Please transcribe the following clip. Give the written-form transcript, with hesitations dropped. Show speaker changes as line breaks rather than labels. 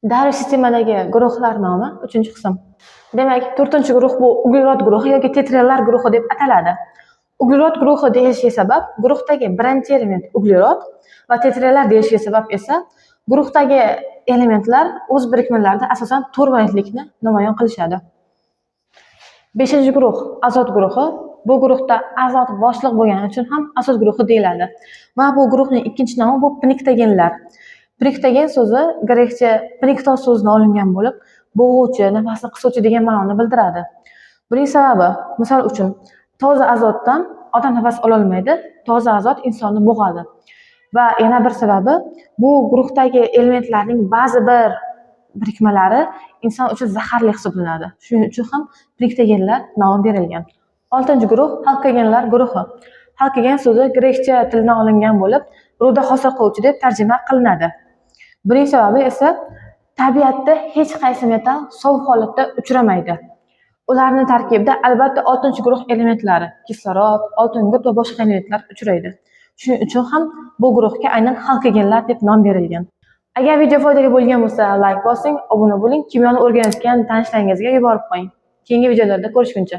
Davriy sistemadagi guruhlar nomi 3-qism. Demak, 4-guruh bu uglerod guruhi yoki tetrallar guruhi deb ataladi. Uglerod guruhi deyishiga sabab guruhdagi birinchi element uglerod va tetrallar deyishiga sabab esa guruhdagi elementlar o'z birikmalarida asosan 4 valentlikni namoyon qilishadi. 5-guruh azot guruhi. Bu guruhda azot boshliq bo'lgani uchun ham azot guruhi deyiladi. Va bu guruhning ikkinchi nomi bu pniktogenlar. Pniktogen so'zi grekcha pniktos so'zidan olingan bo'lib, bo'g'uvchi, nafasni qisuvchi degan ma'noni bildiradi. Buning sababi, misol uchun, toza azotdan odam nafas ola olmaydi, toza azot insonni bo'g'adi. Va yana bir sababi, bu guruhdagi elementlarning ba'zi bir birikmalari inson uchun zaharli hisoblanadi. Shuning uchun ham pniktogenlar nomi berilgan. 6-guruh halkagenlar guruhi. Halkagen so'zi grekcha tilidan olingan bo'lib, ruda hosil qiluvchi deb tarjima qilinadi. Buning sababi esa tabiatda hech qaysi metal sovuq holatda uchramaydi. Ularning tarkibida albatta 6-guruh elementlari, kislorod, oltin gut va boshqa elementlar uchraydi. Shuning uchun ham bu guruhga aynan halkagenlar deb nom berilgan. Agar video foydali bo'lgan bo'lsa, like bosing, obuna bo'ling, kimyoni o'rganayotgan tanishlaringizga yuborib qo'ying. Keyingi videolarda ko'rishguncha.